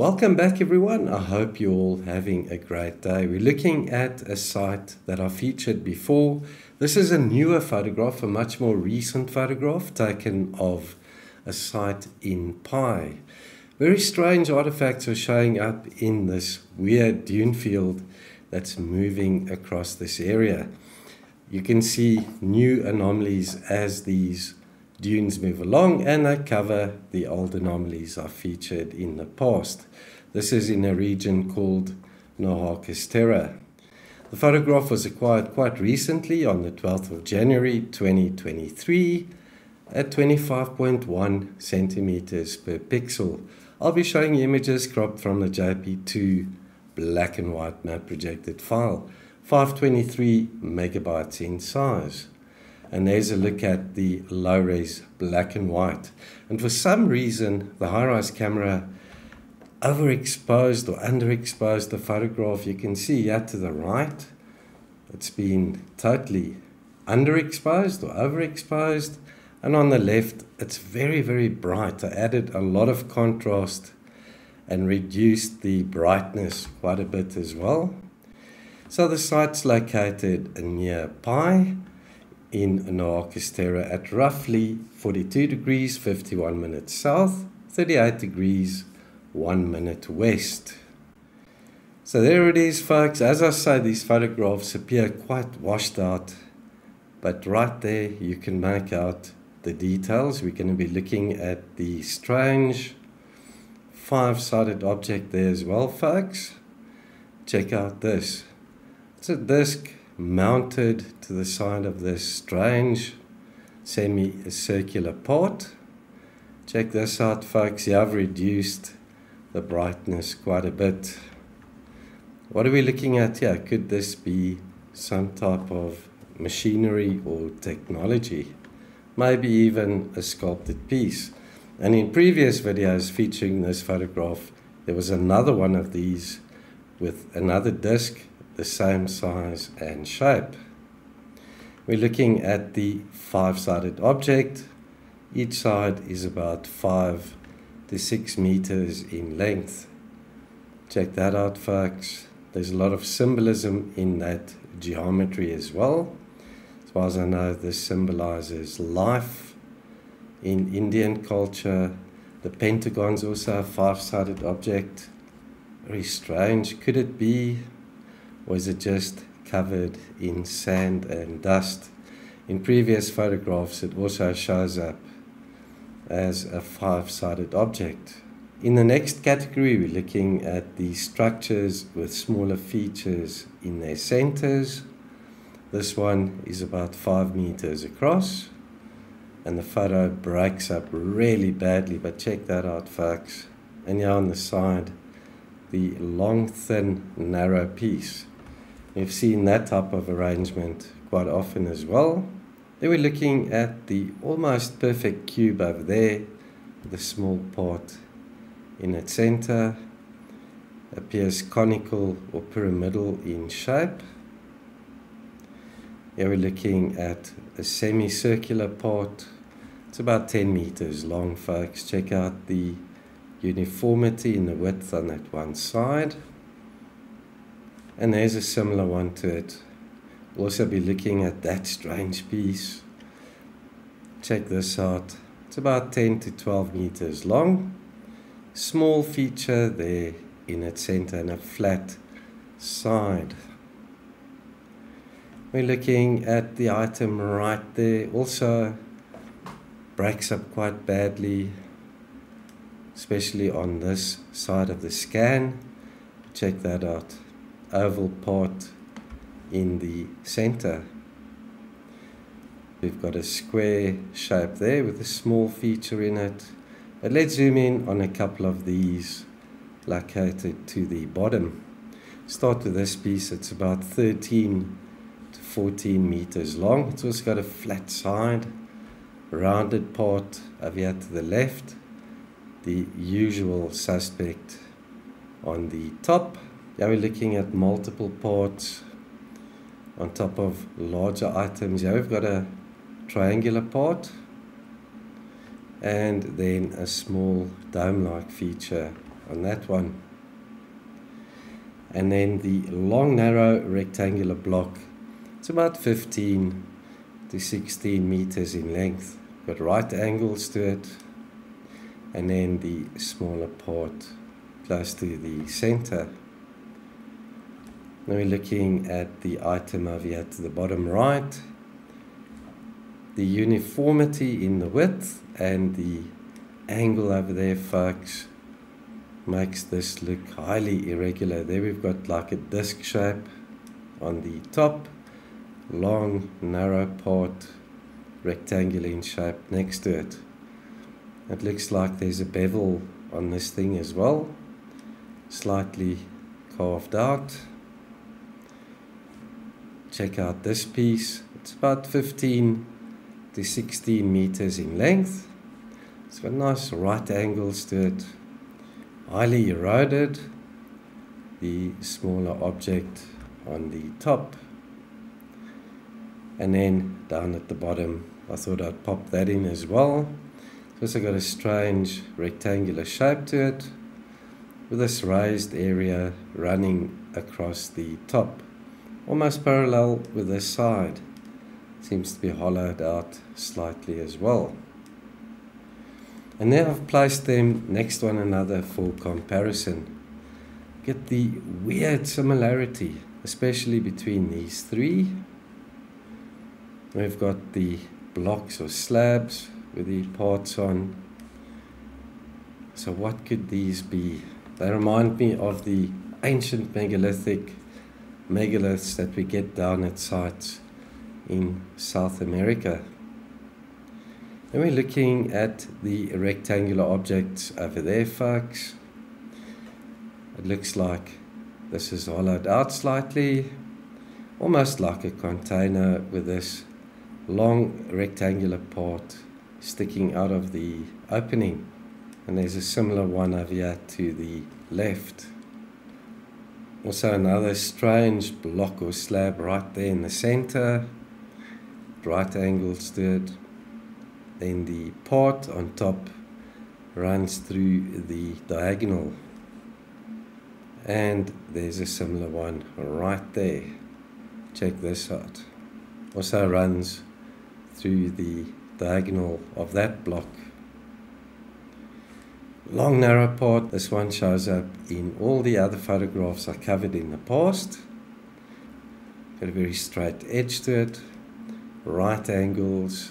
Welcome back everyone. I hope you're all having a great day. We're looking at a site that I featured before. This is a newer photograph, a much more recent photograph taken of a site in Pi. Very strange artifacts are showing up in this weird dune field that's moving across this area. You can see new anomalies as these dunes move along, and they cover the old anomalies I featured in the past. This is in a region called Noachis Terra. The photograph was acquired quite recently on the 12th of January 2023 at 25.1 centimeters per pixel. I'll be showing you images cropped from the JP2 black and white map projected file, 523 megabytes in size. And there's a look at the low-res black and white. And for some reason, the high-res camera overexposed or underexposed the photograph. You can see here to the right, it's been totally underexposed or overexposed. And on the left, it's very, very bright. I added a lot of contrast and reduced the brightness quite a bit as well. So the site's located near Pi in Noachis Terra at roughly 42 degrees, 51 minutes south, 38 degrees, 1 minute west. So there it is, folks. As I say, these photographs appear quite washed out, but right there you can make out the details. We're going to be looking at the strange five-sided object there as well, folks. Check out this. It's a disc mounted to the side of this strange semi-circular part. Check this out, folks. Here I've reduced the brightness quite a bit. What are we looking at here? Could this be some type of machinery or technology? Maybe even a sculpted piece. And in previous videos featuring this photograph, there was another one of these with another disc the same size and shape. We're looking at the five-sided object. Each side is about 5 to 6 meters in length. Check that out, folks. There's a lot of symbolism in that geometry as well. As far as I know, this symbolizes life in Indian culture. The pentagon's also a five-sided object. Very strange. Could it be? Or is it just covered in sand and dust? In previous photographs, it also shows up as a five-sided object. In the next category, we're looking at the structures with smaller features in their centers. This one is about 5 meters across, and the photo breaks up really badly, but check that out, folks. And here on the side, the long, thin, narrow piece. We've seen that type of arrangement quite often as well. Then we're looking at the almost perfect cube over there, the small part in its center. Appears conical or pyramidal in shape. Here we're looking at a semicircular part. It's about 10 meters long, folks. Check out the uniformity in the width on that one side. And there's a similar one to it. We'll also be looking at that strange piece. Check this out. It's about 10 to 12 meters long. Small feature there in its center and a flat side. We're looking at the item right there. Also breaks up quite badly, especially on this side of the scan. Check that out. Oval part in the center. We've got a square shape there with a small feature in it. But let's zoom in on a couple of these located to the bottom. Start with this piece. It's about 13 to 14 meters long. It's also got a flat side, rounded part over here to the left. The usual suspect on the top. Now we're looking at multiple parts on top of larger items. Here we've got a triangular part and then a small dome-like feature on that one. And then the long narrow rectangular block, it's about 15 to 16 meters in length. Got right angles to it, and then the smaller part close to the center. Now we're looking at the item over here to the bottom right. The uniformity in the width and the angle over there, folks, makes this look highly irregular. There we've got like a disc shape on the top, long narrow part, rectangular in shape next to it. It looks like there's a bevel on this thing as well, slightly carved out. Check out this piece. It's about 15 to 16 meters in length. It's got nice right angles to it, highly eroded. The smaller object on the top, and then down at the bottom, I thought I'd pop that in as well. It's also got a strange rectangular shape to it, with this raised area running across the top, almost parallel with this side. Seems to be hollowed out slightly as well. And now I've placed them next to one another for comparison. Get the weird similarity, especially between these three. We've got the blocks or slabs with the parts on. So what could these be? They remind me of the ancient megalithic megaliths that we get down at sites in South America. And we're looking at the rectangular objects over there, folks. It looks like this is hollowed out slightly, almost like a container with this long rectangular part sticking out of the opening. And there's a similar one over here to the left. Also another strange block or slab right there in the center, right angles to it. Then the part on top runs through the diagonal, and there's a similar one right there. Check this out. Also runs through the diagonal of that block. Long narrow part, this one shows up in all the other photographs I covered in the past. Got a very straight edge to it, right angles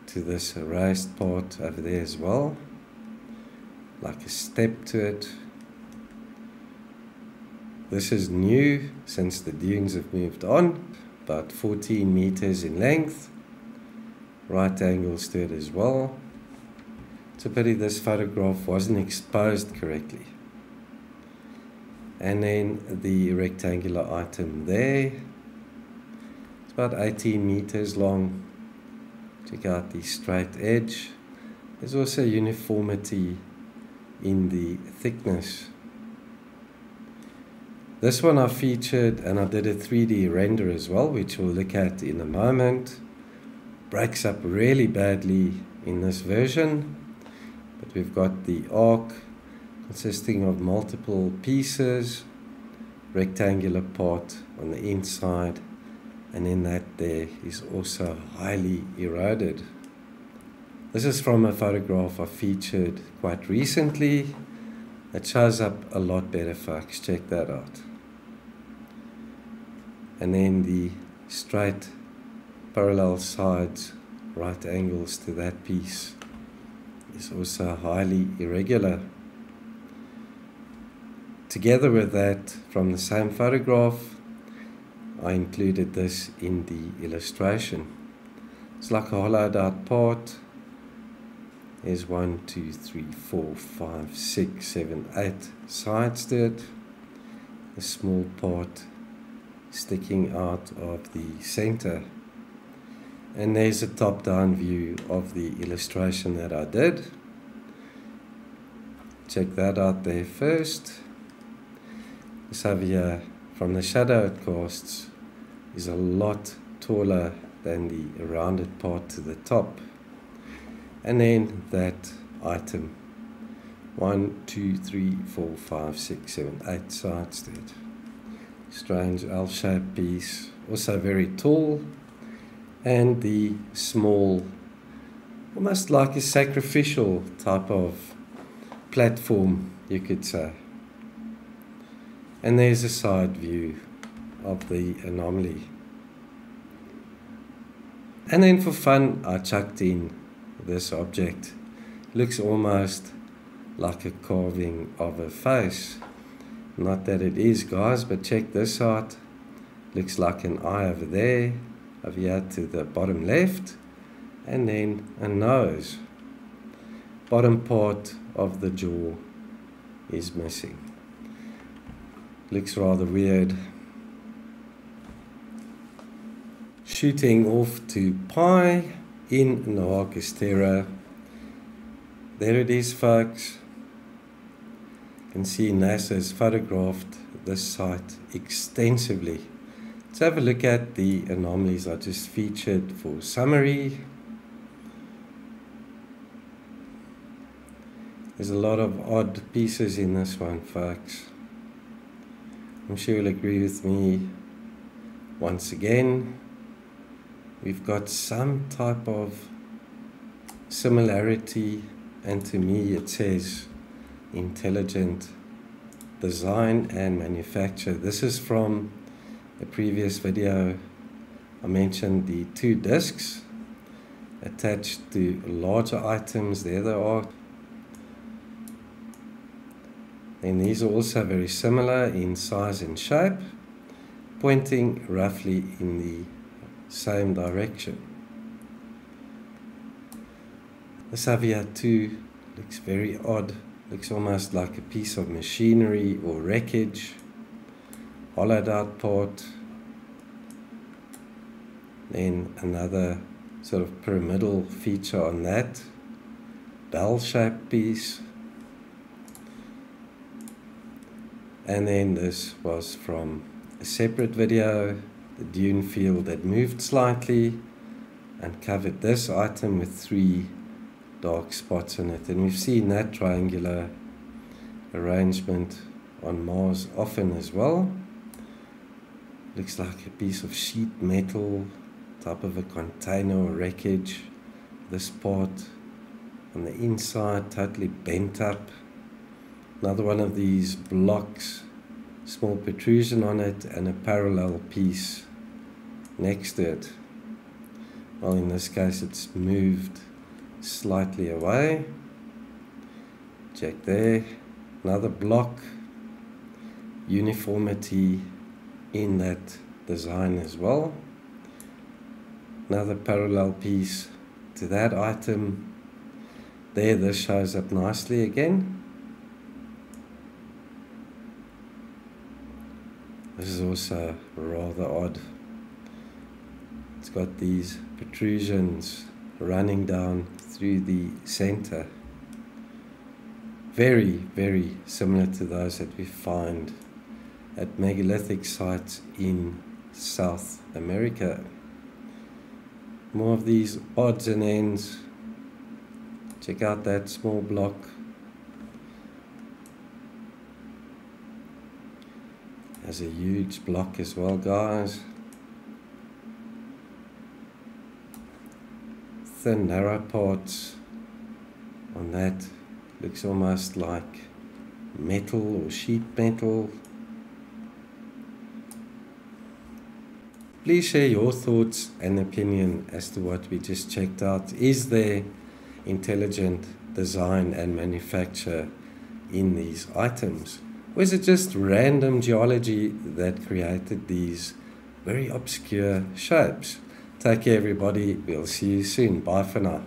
to this raised part over there as well, like a step to it. This is new since the dunes have moved on, about 14 meters in length, right angles to it as well. It's a pity this photograph wasn't exposed correctly. And then the rectangular item there, it's about 18 meters long. Check out the straight edge. There's also uniformity in the thickness. This one I featured, and I did a 3D render as well, which we'll look at in a moment. Breaks up really badly in this version, but we've got the arc consisting of multiple pieces, rectangular part on the inside, and then that there is also highly eroded. This is from a photograph I featured quite recently. It shows up a lot better, folks. Check that out. And then the straight parallel sides, right angles to that piece, is also highly irregular. Together with that, from the same photograph, I included this in the illustration. It's like a hollowed out part. There's 1, 2, 3, 4, 5, 6, 7, 8 sides to it. A small part sticking out of the center. And there's a top-down view of the illustration that I did. Check that out there first. This over here, from the shadow it casts, is a lot taller than the rounded part to the top. And then that item 1, 2, 3, 4, 5, 6, 7, 8 sides to it. Strange L-shaped piece, also very tall, and the small, almost like a sacrificial type of platform, you could say. And there's a side view of the anomaly. And then for fun, I chucked in this object. Looks almost like a carving of a face. Not that it is, guys, but check this out. Looks like an eye over there, over here to the bottom left, and then a nose. Bottom part of the jaw is missing. Looks rather weird. Shooting off to Pi in Noachis Terra. There it is, folks. You can see NASA has photographed this site extensively. Let's have a look at the anomalies I just featured for summary. There's a lot of odd pieces in this one, folks. I'm sure you'll agree with me. Once again, we've got some type of similarity, and to me it says intelligent design and manufacture. This is from a previous video. I mentioned the 2 discs attached to larger items. There they are. And these are also very similar in size and shape, pointing roughly in the same direction. This Avia 2 looks very odd. Looks almost like a piece of machinery or wreckage. Hollowed out part. Then another sort of pyramidal feature on that. Bell-shaped piece. And then this was from a separate video. The dune field had moved slightly and covered this item with 3 dark spots in it. And we've seen that triangular arrangement on Mars often as well. Looks like a piece of sheet metal, type of a container or wreckage. This part on the inside totally bent up. Another one of these blocks, small protrusion on it, and a parallel piece next to it. Well, in this case it's moved slightly away. Check there. Another block. Uniformity in that design as well. Another parallel piece to that item. There, this shows up nicely again. This is also rather odd. It's got these protrusions running down through the center. Very, very similar to those that we find at megalithic sites in South America. More of these odds and ends. Check out that small block. There's a huge block as well, guys. Thin, narrow parts on that. Looks almost like metal or sheet metal. Please share your thoughts and opinion as to what we just checked out. Is there intelligent design and manufacture in these items? Or is it just random geology that created these very obscure shapes? Take care, everybody. We'll see you soon. Bye for now.